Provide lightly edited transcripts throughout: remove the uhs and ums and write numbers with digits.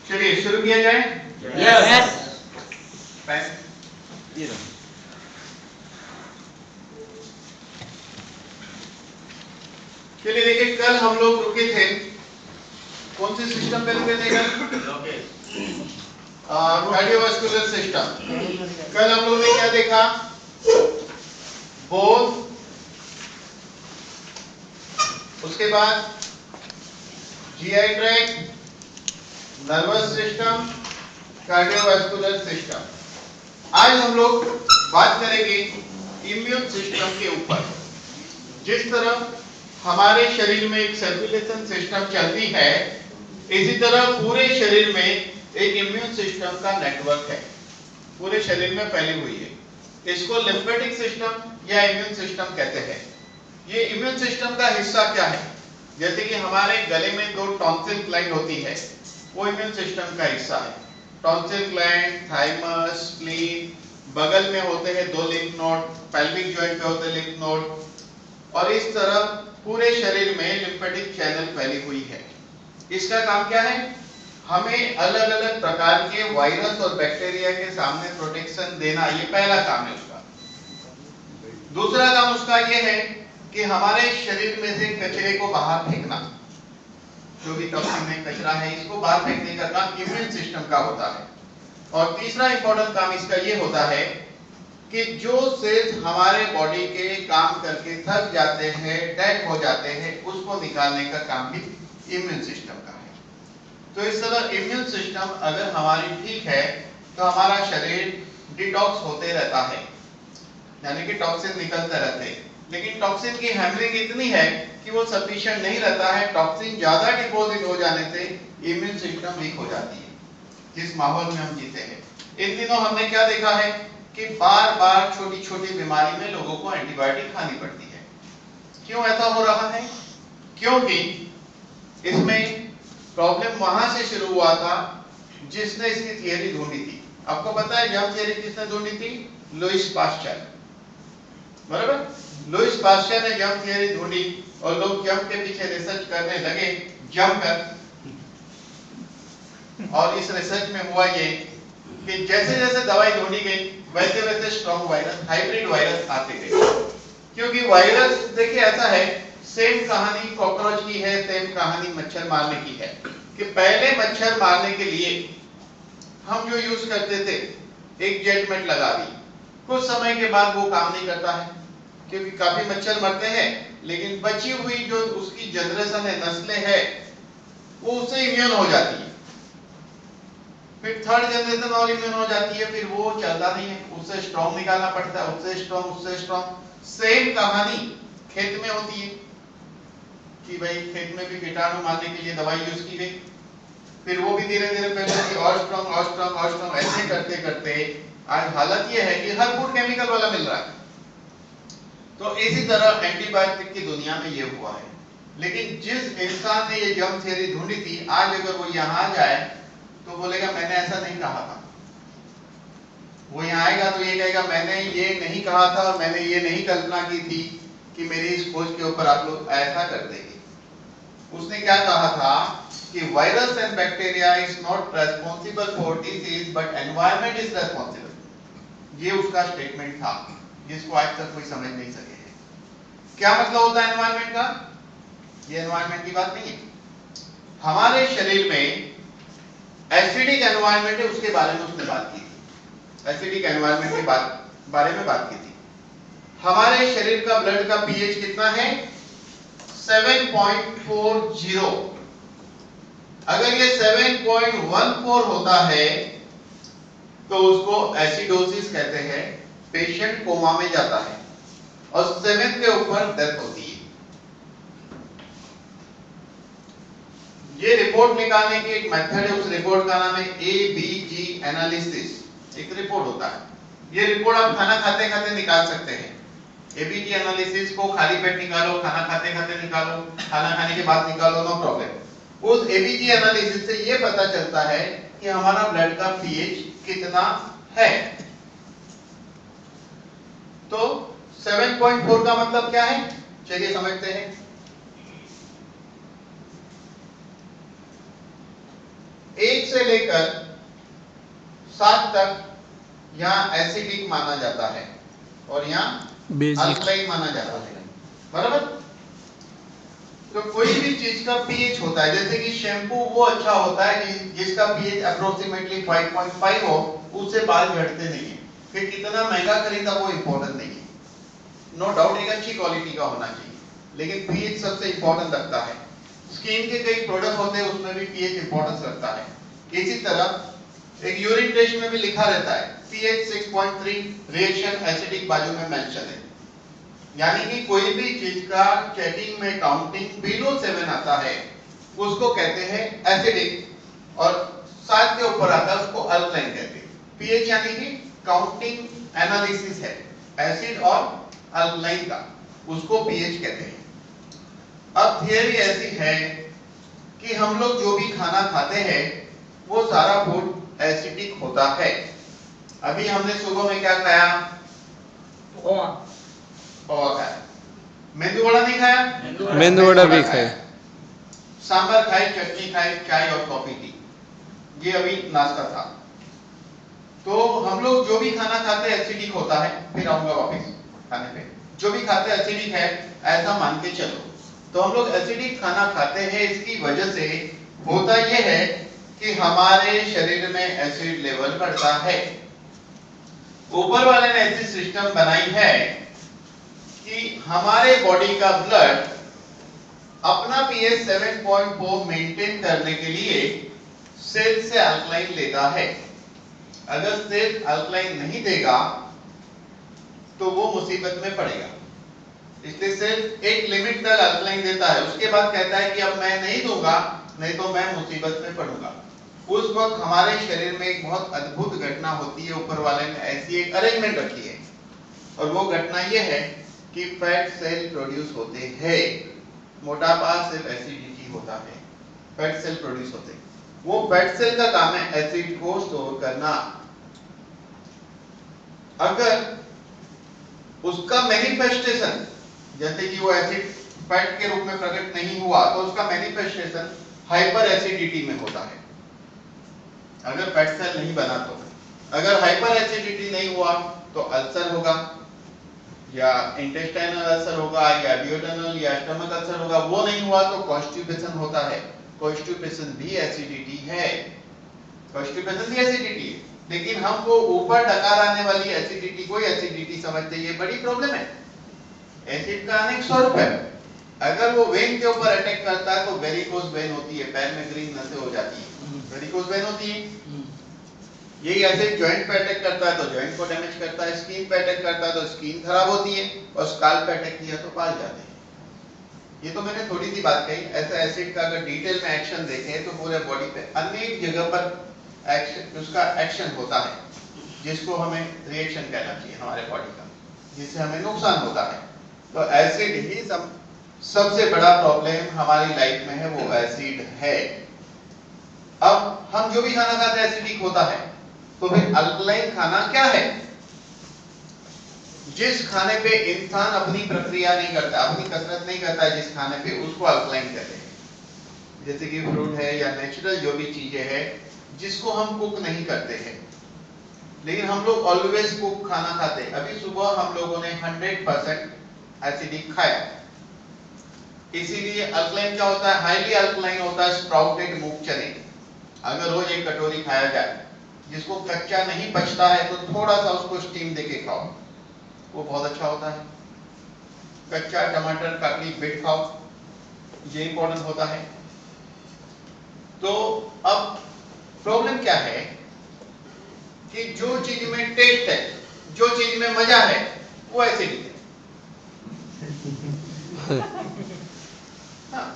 चलिए शुरू किया जाए। यस। चलिए देखिए, कल हम लोग रुके थे, कौन से सिस्टम पे रुके थे कल? Cardiovascular system. कल हम लोग ने क्या देखा? बोन, उसके बाद GI tract, nervous system, cardiovascular system. आज हम लोग बात करेंगे इम्यून सिस्टम के ऊपर। जिस तरह हमारे शरीर में एक सर्कुलेशन सिस्टम चलती है, इसी तरह पूरे शरीर में एक इम्यून सिस्टम का नेटवर्क है, पूरे शरीर में फैली हुई है। इसको लिम्फेटिक सिस्टम या इम्यून सिस्टम कहते हैं। ये इम्यून सिस्टम का हिस्सा क्या है? जैसे कि हमारे गले में दो टॉन्सिल ग्लैंड होती है, वो इम्यून सिस्टम का हिस्सा है। टॉन्सिल ग्लैंड, थाइमस, स्प्लीन, बगल में होते हैं दो लिम्फ नोड, पेल्विक जॉइंट पे होते हैं लिम्फ नोड, और इस तरह पूरे शरीर में लिम्फेटिक चैनल फैली हुई है। इसका काम क्या है? हमें अलग अलग प्रकार के वायरस और बैक्टीरिया के सामने प्रोटेक्शन देना, ये पहला काम है उसका। दूसरा काम उसका ये है कि हमारे शरीर में से कचरे को बाहर फेंकना, जो भी टॉक्सिन है, कचरा है, इसको बाहर फेंकने का काम इम्यून सिस्टम का होता है। और तीसरा इंपॉर्टेंट काम इसका ये होता है कि जो सेल्स हमारे बॉडी के काम करके थक जाते हैं, डेड हो जाते हैं, उसको निकालने का काम भी इम्यून सिस्टम का है। तो इस तरह इम्यून सिस्टम अगर हमारी ठीक है तो हमारा शरीर डिटॉक्स होते रहता है, यानी कि टॉक्सिन निकलते रहते हैं। लेकिन टॉक्सिन की हैमरिंग इतनी है कि वो सफिशिएंट नहीं रहता है। टॉक्सिन ज्यादा डिपॉजिट हो जाने से इम्यून सिस्टम वीक हो जाती है, जिस माहौल में हम जीते हैं। इन दिनों हमने क्या देखा है कि बार बार छोटी छोटी बीमारी में लोगों को एंटीबायोटिक खानी पड़ती है। क्यों ऐसा हो रहा है? क्योंकि इसमें प्रॉब्लम वहां से शुरू हुआ था जिसने इसकी थियरी ढूंढी थी। आपको पता है जर्म थियरी किसने ढूंढी थी? लुईस पास्चर, बराबर। लुईस पास्चर ने जर्म थियरी ढूंढी और लोग जर्म के पीछे रिसर्च करने लगे, जम कर। और इस रिसर्च में हुआ ये कि जैसे जैसे दवाई ढूंढी गई, वैसे वैसे स्ट्रॉन्ग वायरस, हाइब्रिड वायरस आते गए। क्योंकि वायरस देखिए ऐसा है, सेम कहानी कॉकरोच की है, सेम कहानी मच्छर मारने की है। कि पहले मच्छर मारने के लिए हम जो यूज करते थे, एक जेट मेट लगा दी, कुछ समय के बाद वो काम नहीं करता है, क्योंकि काफी मच्छर मरते हैं, लेकिन बची हुई जो उसकी जनरेशन है, नस्लें है, वो उससे इम्यून हो जाती है। फिर थर्ड जनरेशन और इम्यून हो जाती है, फिर वो चलता नहीं है, उससे स्ट्रॉन्ग निकालना पड़ता है, उससे स्ट्रॉन्ग, उससे स्ट्रॉन्ग। सेम कहानी खेत में होती है कि भाई खेत में भी कीटाणु मारने के लिए दवाई यूज की गई, फिर वो भी धीरे धीरे पहले और स्ट्रॉन्ग और स्ट्रॉन्ग और स्ट्रॉन्ग, ऐसे करते करते आज हालत ये है कि हर फूड केमिकल वाला मिल रहा है। तो इसी तरह एंटीबायोटिक की दुनिया में ये हुआ है। लेकिन जिस इंसान ने ये जर्म थ्योरी ढूंढी थी, आज अगर वो यहाँ जाए तो बोलेगा मैंने ऐसा नहीं कहा था। वो यहाँ आएगा तो ये कहेगा मैंने ये नहीं कहा था, मैंने ये नहीं कल्पना की थी कि मेरी इस खोज के ऊपर आप लोग ऐसा कर देंगे। उसने क्या कहा था कि virus and bacteria is not responsible for disease but environment is responsible. ये उसका स्टेटमेंट था, जिसको आज तक कोई समझ नहीं सके है। क्या मतलब होता है एनवायरनमेंट का? ये एनवायरनमेंट की बात नहीं है। हमारे शरीर में एसिडिक एनवायरनमेंट है, उसके बारे में उसने बात की थी। एसिडिक एनवायरनमेंट के बारे में बात की थी। हमारे शरीर का ब्लड का पीएच कितना है? 7.40। अगर ये 7.14 होता है तो उसको एसिडोसिस कहते हैं, पेशेंट कोमा में जाता है और 7 के ऊपर डेथ होती है। ये रिपोर्ट निकालने की एक मेथड है, उस रिपोर्ट का नाम है एबीजी एनालिसिस। एक रिपोर्ट होता है, ये रिपोर्ट आप खाना खाते खाते निकाल सकते हैं। एबीजी एनालिसिस को खाली पेट निकालो, खाना खाते खाते निकालो, खाना खाने के बाद निकालो, नो प्रॉब्लम। उस एबीजी एनालिसिस से ये पता चलता है कि हमारा ब्लड का पीएच कितना है। तो 7.4 का मतलब क्या है, चलिए समझते हैं। से लेकर 7 तक यहाँ एसिडिक माना जाता है और यहाँ अल्कलाइन माना जाता है, बराबर। तो कोई भी चीज का पीएच होता है, जैसे कि शैम्पू वो अच्छा होता है जिसका पीएच अप्रोक्सीमेटली 5.5 हो, उससे बाल झड़ते नहीं है। फिर कितना महंगा खरीदा वो इंपॉर्टेंट नहीं है, नो डाउट एक अच्छी क्वालिटी का होना चाहिए, लेकिन पीएच सबसे इंपॉर्टेंट रखता है। स्किन के कई प्रोडक्ट होते हैं उसमें भी पीएच इंपॉर्टेंस रखता है। इसी तरह एक यूरिन टेस्ट में भी लिखा रहता है पीएच 6.3, रिएक्शन एसिडिक बाजू में मेंशन है। यानी कि कोई भी चीज का चेकिंग में काउंटिंग बिलो 7 आता है उसको कहते हैं एसिडिक, और 7 के ऊपर आता है उसको अल्कलाइन कहते हैं। पीएच यानी कि काउंटिंग एनालिसिस है एसिड और अल्कलाइन का, उसको पीएच कहते हैं। अब थियरी ऐसी है कि हम लोग जो भी खाना खाते हैं वो सारा फूड एसिडिक होता है। अभी हमने सुबह में क्या खाया? और खाया। मेंदू वड़ा नहीं खाया? मेंदू वड़ा भी खाया। सांभर खाई, चटनी खाई, चाय और कॉफी पी, ये अभी नाश्ता था। तो हम लोग जो भी खाना खाते हैं एसिडिक होता है। फिर आऊंगा वापस खाने पे। जो भी खाते हैं एसिडिक है ऐसा मान के चलो। तो हम लोग एसिडिक खाना खाते हैं, इसकी वजह से होता यह है कि हमारे शरीर में एसिड लेवल बढ़ता है। ऊपर वाले ने ऐसी सिस्टम बनाई है कि हमारे बॉडी का ब्लड अपना पीएच 7.4 मेंटेन करने के लिए सेल से अल्कलाइन लेता है। अगर सेल अल्कलाइन नहीं देगा तो वो मुसीबत में पड़ेगा। इसलिए सेल एक लिमिट तक अल्कलाइन देता है, उसके बाद कहता है कि अब मैं नहीं दूंगा, नहीं तो मैं मुसीबत में पड़ूंगा। उस वक्त हमारे शरीर में एक बहुत अद्भुत घटना होती है। ऊपर वाले ने ऐसी एक अरेंजमेंट रखी है, और वो घटना ये है कि फैट सेल प्रोड्यूस होते हैं। मोटापा सिर्फ एसिडिटी होता है, फैट सेल प्रोड्यूस होते हैं। वो फैट सेल का काम है एसिड को स्टोर करना। अगर उसका मैनिफेस्टेशन, जैसे कि वो एसिड फैट के रूप में प्रकट नहीं हुआ, तो उसका मैनिफेस्टेशन हाइपर एसिडिटी में होता है। अगर फैट सेल नहीं बना तो, अगर हाइपर एसिडिटी नहीं हुआ तो अल्सर होगा, या इंटेस्टाइनल अल्सर होगा, या ड्यूडेनल या स्टमक अल्सर होगा। वो नहीं हुआ तो कॉन्स्टिपेशन होता है। कॉन्स्टिपेशन भी एसिडिटी है, कॉन्स्टिपेशन भी एसिडिटी है, लेकिन हम वो ऊपर डकार आने वाली एसिडिटी को एसिडिटी समझते हैं। ये बड़ी प्रॉब्लम है। एसिड का अनेक स्वरूप है। अगर वो वेन के ऊपर अटैक करता है तो वेरिकोज वेन होती है, पैर में ग्रीन नसें हो जाती है, वेरिकोज वेन होती है। यही एसिड जॉइंट पे अटैक करता है तो जॉइंट को डैमेज करता है, स्किन पे अटैक करता है तो स्किन खराब होती है, और स्काल्प पे अटैक किया तो बाल जाते हैं। ये तो मैंने थोड़ी सी बात कही। ऐसा एसिड का अगर डिटेल में एक्शन देखें तो पूरे बॉडी पे अनेक जगह पर एक्शन, उसका एक्शन होता है, जिसको हमें रिएक्शन कहना चाहिए हमारे बॉडी का, जिससे हमें नुकसान होता है। तो एसिड ही सबसे बड़ा प्रॉब्लम हमारी लाइफ में है, वो एसिड है। अब हम जो भी खाना खाते हैं एसिडिक होता है, तो फिर अल्कलाइन खाना क्या है? जिस खाने पे इंसान अपनी प्रक्रिया नहीं करता, अपनी कसरत नहीं करता है जिस खाने पे, उसको अल्कलाइन कहते हैं। जैसे कि फ्रूट है या नेचुरल जो भी चीजें हैं जिसको हम कुक नहीं करते हैं, लेकिन हम लोग ऑलवेज कुक खाना खाते हैं। अभी सुबह हम लोगों ने 100% एसिडिक खाया, इसीलिए अल्कलाइन क्या होता है? हाईली अल्कलाइन होता है स्प्राउटेड मूंग चने। अगर रोज एक कटोरी खाया जाए, जिसको कच्चा नहीं पचता है तो थोड़ा सा उसको स्टीम देके खाओ, वो बहुत अच्छा होता है। कच्चा टमाटर काकड़ी बिट खाओ, ये इंपॉर्टेंट होता है। तो अब प्रॉब्लम क्या है कि जो चीज में टेस्ट है, जो चीज में मजा है, वो एसिडिक है। हाँ।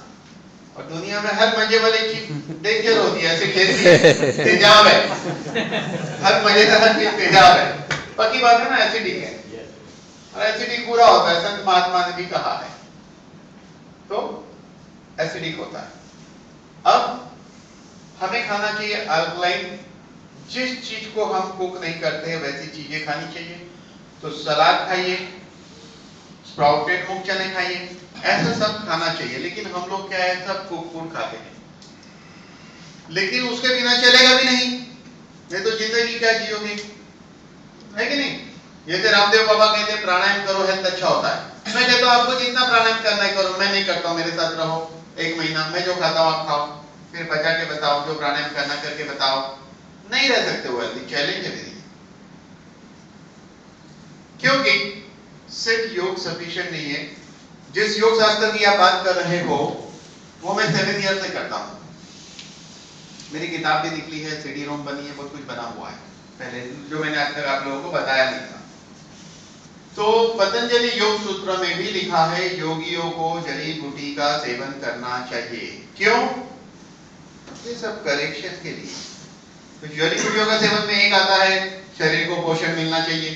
और दुनिया में हर मजे वाली चीज डेंजर होती है, ऐसे कैसी तेजाब है। हर मजेदार चीज तेजाब है, पक्की बात है ना, एसिडिक है। और एसिडिक पूरा होता है, संत महात्मा ने भी कहा है। तो एसिडिक होता है। अब हमें खाना चाहिए अल्कलाइन। जिस चीज को हम कुक नहीं करते हैं वैसी चीजें खानी चाहिए। तो सलाद खाइए, स्प्राउटेड मूंग चने खाइए, ऐसा सब खाना चाहिए। लेकिन हम लोग क्या है, सब कुक फूड खाते हैं। लेकिन उसके बिना चलेगा भी नहीं, नहीं तो जिंदगी क्या जियोगे, है कि नहीं। जैसे रामदेव बाबा कहते हैं प्राणायाम करो हेल्थ अच्छा होता है, मैं कहता हूँ आपको जितना प्राणायाम करना है करो, मैं नहीं करता हूँ, मेरे साथ रहो 1 महीना, मैं जो खाता हूँ आप खाओ, फिर बचा के बताओ, जो प्राणायाम करना करके बताओ, नहीं रह सकते वो हेल्थी, चैलेंज है मेरी। क्योंकि सिर्फ योग सफिशिएंट नहीं है। जिस योग शास्त्र की आप बात कर रहे हो वो मैं 7 ईयर से करता हूं, मेरी किताब भी निकली है, सीडी रोम बनी है, बहुत कुछ बना हुआ है पहले, जो मैंने आज तक आप लोगों को बताया नहीं था। तो पतंजलि योग सूत्र में भी लिखा है योगियों को जड़ी बूटी का सेवन करना चाहिए। क्यों? ये सब करेक्शन के लिए। तो जड़ी बूटियों का सेवन में एक आता है शरीर को पोषण मिलना चाहिए,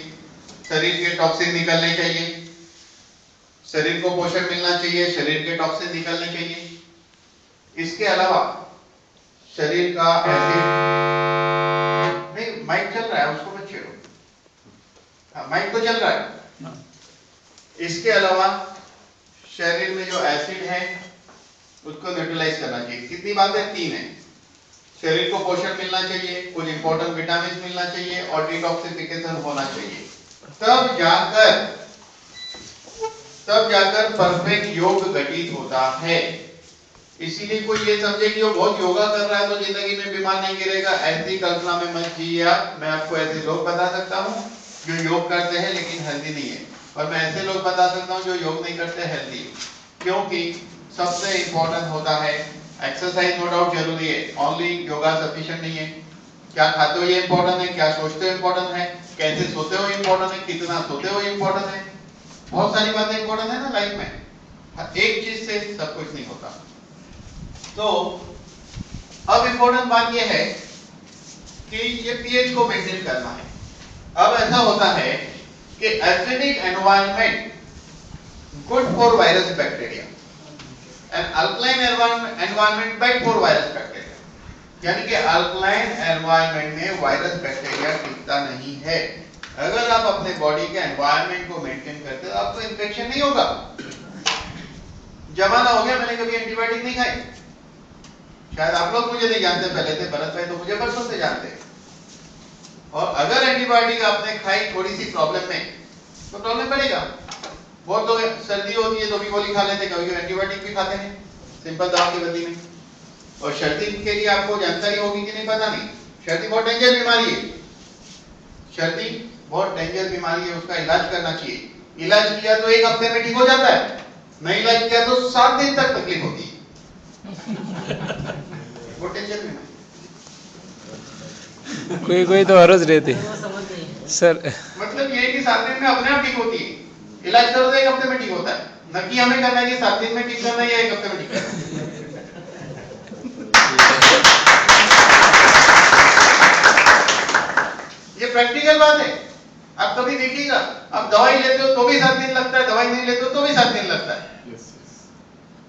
शरीर के टॉक्सिन निकलने चाहिए, शरीर को पोषण मिलना चाहिए, शरीर के टॉक्सिन निकलने चाहिए। इसके अलावा शरीर का एसिड, नहीं माइक चल रहा है उसको मत छेड़ो, हाँ माइक तो चल रहा है। इसके अलावा शरीर में जो एसिड है उसको न्यूट्रलाइज करना चाहिए। कितनी बातें? 3 है। शरीर को पोषण मिलना चाहिए, कुछ इंपॉर्टेंट विटामिन मिलना चाहिए और डिटॉक्सिफिकेशन होना चाहिए, तब जाकर परफेक्ट योग घटित होता है। इसीलिए कोई ये समझे कि वो बहुत योगा कर रहा है तो जिंदगी में बीमार नहीं गिरेगा, ऐसी कल्पना में मत जिए आप। मैं आपको ऐसे लोग बता सकता हूँ जो योग करते हैं लेकिन हेल्दी नहीं है, और मैं ऐसे लोग बता सकता हूँ जो योग नहीं करते हेल्दी। क्योंकि सबसे इंपॉर्टेंट होता है एक्सरसाइज, नो डाउट जरूरी है, ओनली योगा सफिशिएंट नहीं है। क्या खाते हो ये इंपॉर्टेंट है, क्या सोचते हो इंपॉर्टेंट है, कैसे सोते हो इंपॉर्टेंट है, कितना सोते हो इंपॉर्टेंट है, बहुत सारी बातें इंपॉर्टेंट है ना लाइफ में। एक चीज से सब कुछ नहीं होता। तो अब इंपॉर्टेंट बात यह है कि ये पीएच को मेंटेन करना है। अब ऐसा होता है कि acidic environment good for virus bacteria and alkaline environment bad for virus bacteria, यानी कि अल्कलाइन एनवायरनमेंट में वायरस बैक्टीरिया टिकता नहीं है। अगर आप अपने बॉडी के एनवायरनमेंट को मेंटेन करते हो आपको इन्फेक्शन नहीं होगा। जमाना हो गया मैंने कभी एंटीबायोटिक नहीं खाई, शायद आप लोग मुझे नहीं जानते, पहले थे भरत भाई तो मुझे बरसों से जानते हैं। और अगर एंटीबायोटिक आपने खाई थोड़ी सी प्रॉब्लम में तो प्रॉब्लम बढ़ेगा। बहुत लोग सर्दी होती है तो भी गोली खा लेते, कभी कभी एंटीबायोटिक भी खाते हैं सिंपल दवा की बदली में। और सर्दी के लिए आपको जानकारी होगी कि नहीं पता नहीं, सर्दी बहुत डेंजर बीमारी है, सर्दी बहुत डेंजर बीमारी है, उसका इलाज करना चाहिए। इलाज किया तो 1 हफ्ते में ठीक हो जाता है, नहीं इलाज किया तो 7 दिन तक तकलीफ होती है। बहुत डेंजर बीमारी। कोई तो हरज रहती सर। मतलब ये कि 7 दिन में अपने आप ठीक होती है, इलाज करो तो 1 हफ्ते में ठीक होता है। न कि हमें करना है कि 7 दिन में ठीक करना है या 1 हफ्ते में ठीक करना है। ये प्रैक्टिकल बात है, आप कभी देखिएगा, आप दवाई लेते हो तो भी 7 दिन लगता है, दवाई नहीं लेते हो तो भी 7 दिन लगता है।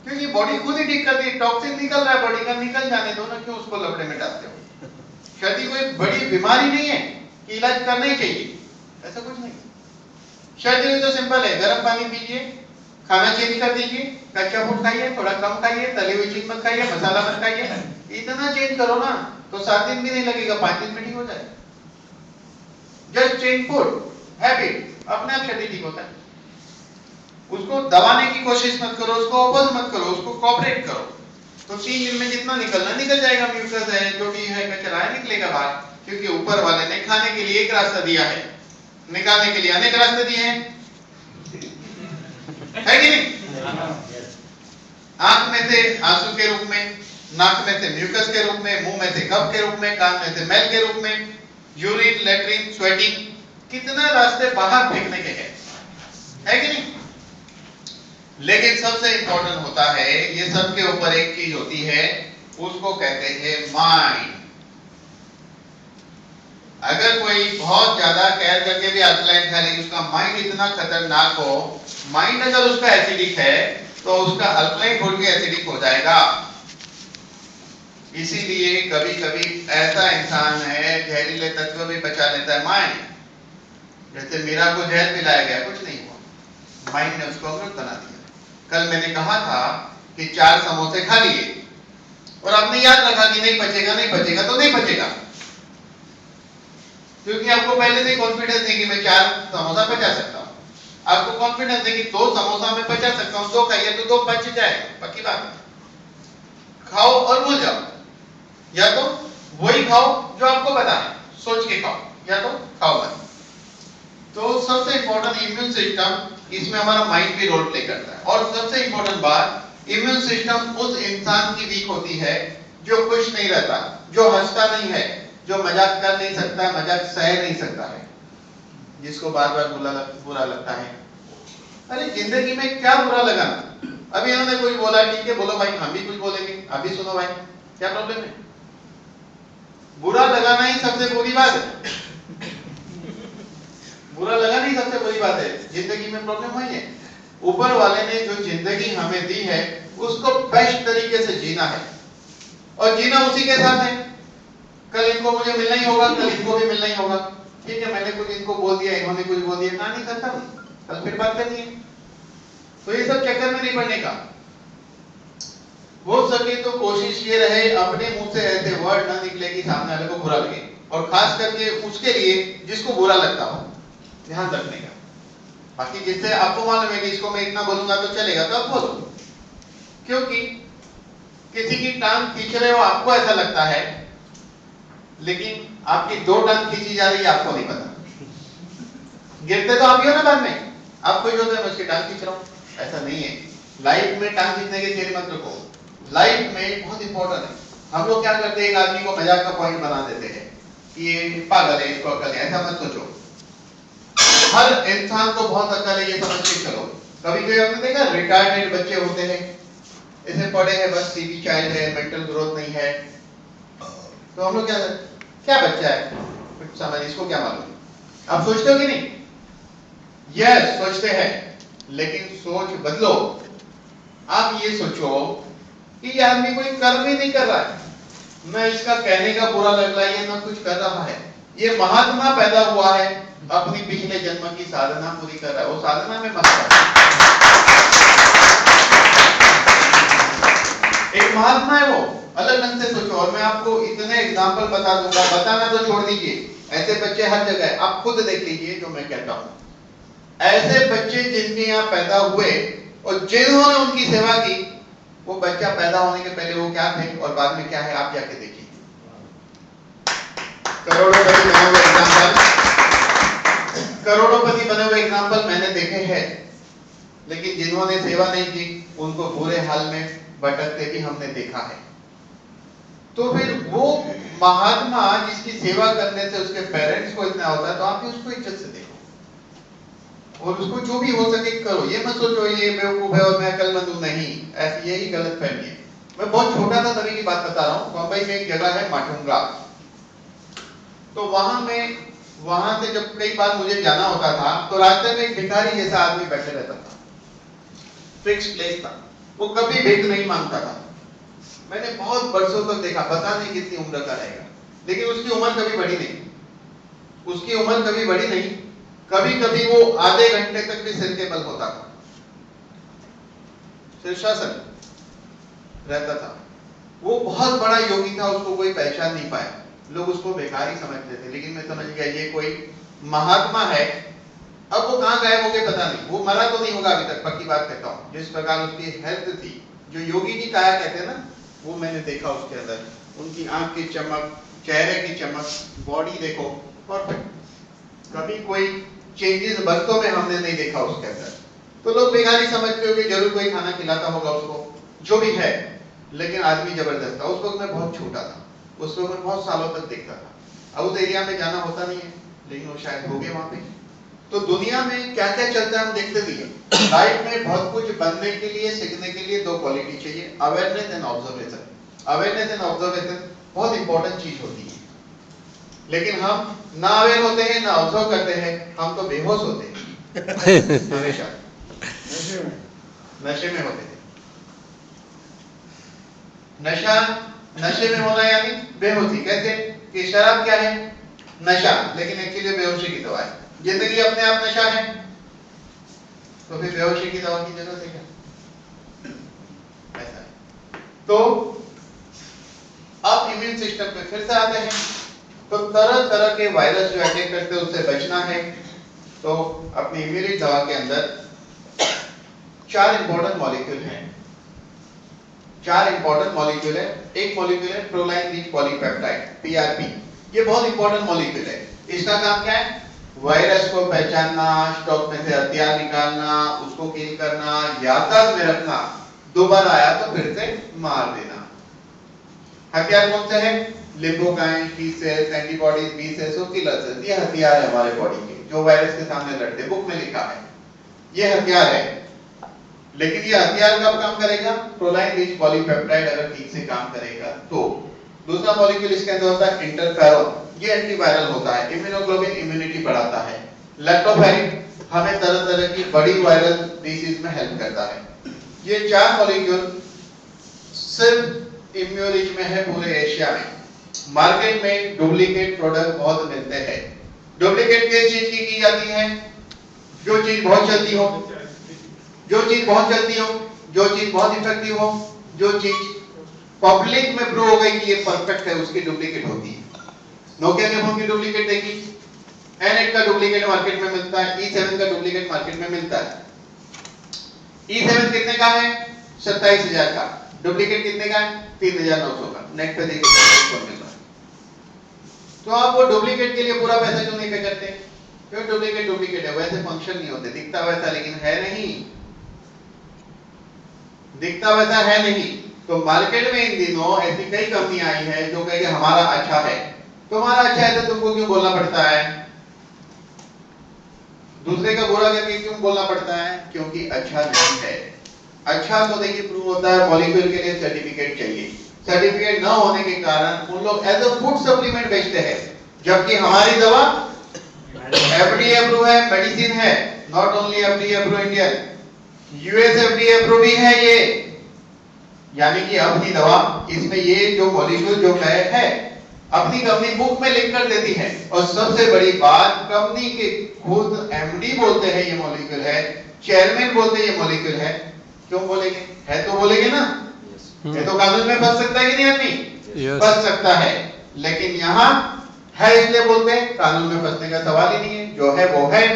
क्योंकि बॉडी खुद ही ठीक करती है, टॉक्सिन निकल रहा है बॉडी का, निकल जाने दो ना, क्यों उसको लपड़े में डालते हो। सर्दी कोई बड़ी बीमारी नहीं है कि इलाज करना ही चाहिए, ऐसा कुछ नहीं। सर्दी में तो सिंपल है, गर्म पानी पीजिए, खाना चेंज कर दीजिए, कच्चा फूड खाइए, थोड़ा कम खाइए, तली हुई चीज मत खाइए, मसाला मत खाइए, इतना चेंज करो ना तो 7 दिन भी नहीं लगेगा, 5 दिन में ठीक हो जाए। जस्ट चेंज फूड हैबिट, अपने आप सर्दी ठीक होता है। उसको दबाने की कोशिश मत करो, उसको ओपन मत करो, उसको कोऑपरेट करो, तो 3 दिन में जितना निकलना निकल जाएगा। म्यूकस है, जो भी है कचरा है, निकलेगा बाहर, क्योंकि ऊपर वाले ने खाने के लिए एक रास्ता दिया है, निकालने के लिए अनेक रास्ते दिए हैं, है कि नहीं। आंख में से आंसू के रूप में, नाक में से म्यूकस के रूप में, मुंह में से कफ के रूप में, कान में से मैल के रूप में, यूरिन, लेट्रिन, स्वेटिंग, कितना रास्ते बाहर फेंकने के हैं, है कि नहीं। लेकिन सबसे इंपॉर्टेंट होता है, ये सब के ऊपर एक चीज होती है, उसको कहते हैं माइंड। अगर कोई बहुत ज्यादा केयर करके भी अल्कलाइन खा ले, उसका माइंड इतना खतरनाक हो, माइंड अगर उसका एसिडिक है तो उसका अल्कलाइन छोड़ के एसिडिक हो जाएगा। इसीलिए कभी कभी ऐसा इंसान है जहरीले तत्व भी बचा लेता है माइंड। जैसे मीरा को जहर पिलाया गया, कुछ नहीं हुआ, माइंड ने उसको अमृत बना दिया। कल मैंने कहा था कि 4 समोसे खा लिए और आपने याद रखा कि नहीं पचेगा, नहीं पचेगा तो नहीं पचेगा, क्योंकि आपको पहले से कॉन्फिडेंस है कि मैं 4 समोसा पचा सकता हूं, आपको कॉन्फिडेंस है कि 2 समोसा मैं पचा सकता हूं, 2 खाइए तो 2 पच जाएगा, पक्की बात है। खाओ और भूल जाओ, या तो वही खाओ जो आपको पता है, सोच के खाओ, या तो खाओ मत। तो सबसे इंपॉर्टेंट इम्यून सिस्टम, इसमें हमारा माइंड भी रोल प्ले करता है। और सबसे इंपॉर्टेंट बात, इम्यून सिस्टम उस इंसान की वीक होती है जो खुश नहीं रहता, जो हंसता नहीं है, जो मजाक कर नहीं सकता, मजाक सह नहीं सकता है, जिसको बार बार बुरा लगता है। अरे जिंदगी में क्या बुरा लगा? अभी इन्होंने कुछ बोला, ठीक है बोलो भाई, हम भी कुछ बोलेंगे, आप भी सुनो भाई, क्या प्रॉब्लम है? बुरा लगाना ही सबसे बुरी बात है। बुरा लगाना ही सबसे बुरी बात है। जिंदगी में प्रॉब्लम वही है। ऊपर वाले ने जो जिंदगी हमें दी है उसको बेस्ट तरीके से जीना है, और जीना उसी के साथ है। कल इनको मुझे मिलना ही होगा, कल इनको भी मिलना ही होगा, ठीक है, मैंने कुछ इनको बोल दिया, इन्होंने कुछ बोल दिया, कहानी खत्म, कल फिर बात करनी है। तो ये सब चक्कर में नहीं पड़ने का। हो सके तो कोशिश ये रहे अपने मुंह से ऐसे वर्ड ना निकले कि सामने वाले को बुरा लगे, और खास करके उसके लिए जिसको बुरा लगता हो, ध्यान रखने का। बाकी जिससे आपको मालूम है कि इसको मैं इतना बोलूंगा तो चलेगा, तो आप बोलो, क्योंकि किसी की टांग खींच रहे हो आपको ऐसा लगता है, लेकिन आपकी 2 टांग खींची जा रही है आपको नहीं पता। गिरते तो आप ही हो ना बाद में, आप खुश होते हैं मैं उसकी टांग खींच रहा हूं, ऐसा नहीं है। लाइफ में टांग खींचने की थियरी मत रखो। लाइफ में बहुत इंपॉर्टेंट है। हम लोग क्या करते हैं, एक आदमी को मजाक का पॉइंट बना देते हैं कि ये पागल है, इसको अकल है, ऐसा मत सोचो। हर इंसान को बहुत अकल है, ये समझ के चलो। कभी कभी आपने देखा रिटायर्ड बच्चे होते हैं, ऐसे पढ़े हैं, बस सीबी चाइल्ड है, मेंटल ग्रोथ नहीं है, तो हम लोग क्या बच्चा है, कुछ समझ, इसको क्या मालूम। आप सोचते हो कि नहीं? यस, सोचते हैं, लेकिन सोच बदलो। आप ये सोचो कि ये आदमी कोई कर्म ही नहीं कर रहा है, न इसका कहने का बुरा लग रहा है, ये ना कुछ कर रहा है। ये महात्मा पैदा हुआ है, अपनी पिछले जन्म की साधना पूरी कर रहा है, वो साधना में मस्त है। एक महात्मा है वो, अलग ढंग से सोचो। और मैं आपको इतने एग्जाम्पल बता दूंगा, बताना तो छोड़ दीजिए, ऐसे बच्चे हर जगह है, आप खुद देख लीजिए जो मैं कहता हूं। ऐसे बच्चे जिनके यहाँ पैदा हुए और जिन्होंने उनकी सेवा की, वो बच्चा पैदा होने के पहले वो क्या थे और बाद में क्या है, आप जाके देखिए। करोड़ोपति बने हुए एग्जाम्पल, करोड़ोपति बने हुए एग्जाम्पल मैंने देखे हैं, लेकिन जिन्होंने सेवा नहीं की उनको बुरे हाल में भटकते भी हमने देखा है। तो फिर वो महात्मा जिसकी सेवा करने से उसके पेरेंट्स को इतना होता है, तो आप भी उसको इज्जत से देखो और उसको जो भी हो सके करो। ये मत सोचो ये बेवकूफ है और मैं अकलमंद हूं, नहीं, ऐसी यही गलत फहमी है। मैं बहुत छोटा था तभी की बात बता रहा हूँ। मुंबई में एक जगह है माटुंगा, तो वहां से जब कई बार मुझे जाना होता था तो रास्ते में एक भिखारी जैसा आदमी बैठे रहता था, फिक्स प्लेस था, वो कभी भीख नहीं मांगता था। मैंने बहुत बरसों तक देखा, पता नहीं कितनी उम्र का रहेगा, लेकिन उसकी उम्र कभी बढ़ी नहीं, उसकी उम्र कभी बढ़ी नहीं। कभी कभी वो आधे घंटे तक भी सिर के बल होता था, शीर्षासन रहता था। वो बहुत बड़ा योगी था, उसको कोई पहचान नहीं पाया, लोग उसको भिखारी समझते थे, लेकिन मैं समझ गया ये कोई महात्मा है। अब वो कहां गायब हो गए पता नहीं, वो मरा तो नहीं होगा अभी तक, पक्की बात कहता हूं। जिस प्रकार उसकी हेल्थ थी, जो योगी की काया कहते हैं ना, वो मैंने देखा उसके अंदर। उनकी आंख की चमक, चेहरे की चमक, बॉडी देखो परफेक्ट। कभी कोई चेंजेस बरसों में हमने नहीं देखा उसके अंदर। तो लोग भिखारी समझते हो कि जरूर कोई खाना खिलाता होगा उसको, जो भी है, लेकिन आदमी जबरदस्त था। उस वक्त मैं बहुत छोटा था, उस वक्त मैं बहुत सालों तक देखता था। अब उस एरिया में जाना होता नहीं है, लेकिन वो शायद हो गए वहां पे। तो दुनिया में क्या क्या चलता है हम देखते भी हैं। लाइफ में बहुत कुछ बनने के लिए, सीखने के लिए 2 क्वालिटी चाहिए, awareness and observation. Awareness and observation बहुत इंपॉर्टेंट चीज होती है, लेकिन हम ना अवेयर होते हैं ना ऑब्जर्व करते हैं, हम तो बेहोश होते हैं हमेशा, नशे में होते थे। नशे में होना यानी बेहोशी। कैसे कि शराब क्या है? नशा, लेकिन एक्चुअली बेहोशी की दवा है। जिंदगी अपने आप नशा है, तो फिर बेहोशी की दवा की जरूरत है क्या? ऐसा है। तो सिस्टम पे फिर से आते हैं। तो तरह तरह के वायरस जो अटैक करते हैं उससे बचना है। तो अपनी इम्यूनिटी दवा के अंदर 4 इंपॉर्टेंट मॉलिक्यूल हैं। 4 इंपॉर्टेंट मॉलिक्यूल है। एक मॉलिक्यूल है प्रोलाइन रिच पॉलीपेप्टाइड, पीआरपी। ये बहुत इंपॉर्टेंट मॉलिक्यूल है। इसका काम क्या है? वायरस को पहचानना, स्टॉक में से हथियार निकालना, उसको किल करना, याददाश्त में रखना, दोबारा आया तो फिर से मार देना। हथियार कौन से हैं? Lymphokine, T cells, antibodies, B cells और किलर सेल्स। ये हथियार है हमारे बॉडी के जो वायरस के सामने लड़ते हैं। बुक में लिखा है ये हथियार है। लेकिन ये हथियार कब काम करेगा? प्रोलाइन रिच पॉलीपेप्टाइड अगर ठीक से काम करेगा तो। दूसरा मॉलिक्यूल इसके अंदर होता है इंटरफेरोन। ये एंटीवायरल होता है। इम्यूनोग्लोबिन इम्यूनिटी बढ़ाता है। लैक्टोफेरिन हमें तरह तरह की बड़ी वायरल डिसीज में हेल्प करता है। ये 4 मॉलिक्यूल सिर्फ इम्यूरिज में है पूरे एशिया में। मार्केट में डुप्लीकेट प्रोडक्ट बहुत मिलते हैं। डुप्लीकेट किस चीज की जाती है? जो चीज बहुत चलती हो, जो चीज बहुत चलती हो, जो चीज बहुत इफेक्टिव हो, जो चीज पब्लिक में प्रूव हो गई कि ये परफेक्ट है, उसकी डुप्लीकेट होती है। नोकिया के फोन की डुप्लीकेट देखी, N8 का डुप्लीकेट मार्केट में मिलता है, E7 का डुप्लीकेट मार्केट में मिलता है। E7 कितने का है? 27,000 का। डुप्लीकेट कितने का है? 3,900 का। नेट पे देखिए मिल रहा है। तो आप वो डुप्लीकेट के लिए पूरा पैसा क्यों नहीं पे करते? क्यों? डुप्लीकेट डुप्लीकेट है, वैसे फंक्शन नहीं होते, दिखता वैसा लेकिन है नहीं, दिखता वैसा है नहीं। तो मार्केट में इन दिनों ऐसी कई कंपनियां आई है जो कहे हमारा अच्छा है। तुम्हारा अच्छा है तो तुमको क्यों बोलना पड़ता है? दूसरे का बुरा करके क्यों बोलना पड़ता है? क्योंकि अच्छा नहीं है। अच्छा तो देखिए प्रूव होता है, मॉलिक्यूल के लिए सर्टिफिकेट चाहिए। सर्टिफिकेट न होने के कारण उन लोग एज अ फूड सप्लीमेंट बेचते हैं, जबकि हमारी दवा एफडीए अप्रूव है, मेडिसिन है। Not only FDA approve Indian, US FDA approve भी है ये। यानी कि अपनी दवा इसमें ये जो मॉलिक्यूल जो है अपनी कंपनी बुक में लिख कर देती है। और सबसे बड़ी बात, कंपनी के खुद एमडी बोलते हैं ये मॉलिक्यूल है, चेयरमैन बोलते हैं ये मॉलिक्यूल है। क्यों बोलेंगे? है तो बोलेंगे ना। ये तो कानून में फंस सकता है कि नहीं आदमी? फंस सकता है। लेकिन यहाँ है इसलिए बोलते हैं, कानून में फंसने का सवाल ही नहीं है। जो है वो है।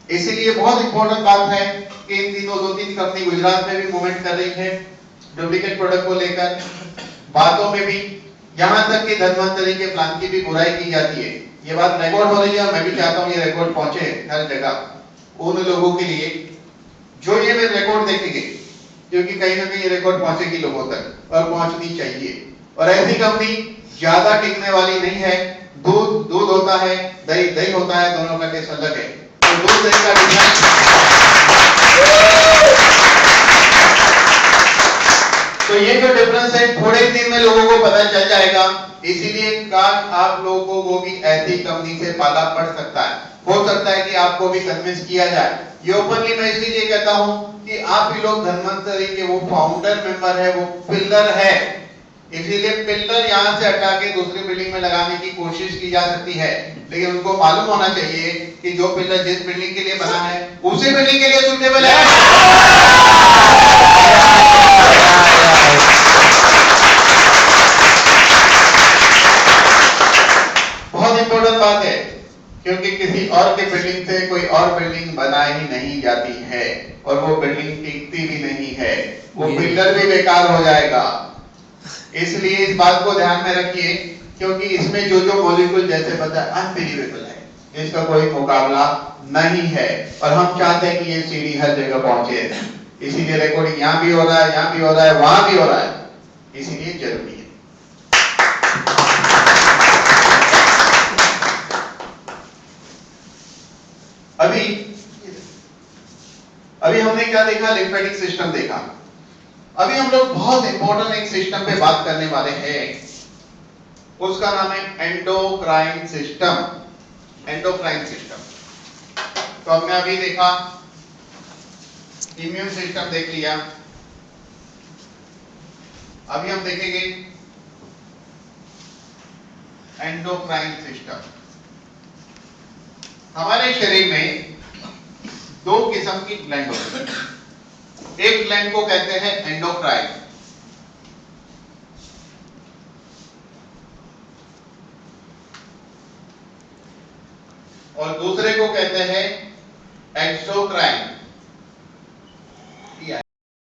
इसीलिए बहुत इंपॉर्टेंट बात है कि इन दिनों 2-3 कंपनी गुजरात में भी मूवमेंट कर रही है डुप्लीकेट प्रोडक्ट को लेकर। बातों में भी, यहाँ तक कि धन्वंतरी के प्लान की भी बुराई की जाती है। ये बात रिकॉर्ड हो रही है। मैं भी चाहता हूँ ये रिकॉर्ड पहुंचे हर जगह उन लोगों के लिए जो ये मेरे रिकॉर्ड देखेंगे, क्योंकि कहीं ना कहीं रिकॉर्ड पहुंचेगी लोगों तक और पहुंचनी चाहिए। और ऐसी कंपनी ज्यादा टिकने वाली नहीं है। दूध दूध होता है, दही दही होता है, दोनों का टेस्ट अलग है। तो दूध दही का डिफरेंस, तो ये जो डिफरेंस है थोड़े दिन में लोगों को पता चल जाएगा। इसीलिए काश आप लोगों को भी ऐसी कंपनी से पाला पड़ सकता है। हो सकता है कि आपको भी कन्विंस किया जाए। ये ओपनली मैं इसलिए कहता हूं कि आप ही लोग धन्वंतरी के वो फाउंडर मेंबर है, वो पिलर है। इसीलिए पिलर यहाँ से हटा के दूसरी बिल्डिंग में लगाने की कोशिश की जा सकती है, लेकिन उनको मालूम होना चाहिए कि जो पिलर जिस बिल्डिंग के लिए बना है उसी बिल्डिंग के लिए सूटेबल है। बहुत इंपॉर्टेंट बात है, क्योंकि किसी और के बिल्डिंग से कोई और बिल्डिंग बनाई ही नहीं जाती है और वो बिल्डिंग टिकती भी नहीं है, वो पिलर भी बेकार हो जाएगा। इसलिए इस बात को ध्यान में रखिए, क्योंकि इसमें जो जो मॉलिक्यूल जैसे पता है अनबिलीवेबल है, इसका कोई मुकाबला नहीं है। और हम चाहते हैं कि ये सीढ़ी हर जगह पहुंचे। इसीलिए रिकॉर्डिंग यहाँ भी हो रहा है, यहाँ भी हो रहा है, वहां भी हो रहा है। इसीलिए जरूरी है। अभी हमने क्या देखा? लिम्फेटिक सिस्टम देखा। अभी हम लोग बहुत इंपॉर्टेंट एक सिस्टम पे बात करने वाले हैं, उसका नाम है एंडोक्राइन सिस्टम। Endocrine system. तो हमने अभी देखा इम्यून सिस्टम देख लिया। अभी हम देखेंगे एंडोक्राइन सिस्टम। हमारे शरीर में 2 किस्म की ग्लैंड होती है। एक ग्लैंड को कहते हैं एंडोक्राइन, और दूसरे को कहते हैं एक्सोक्राइन।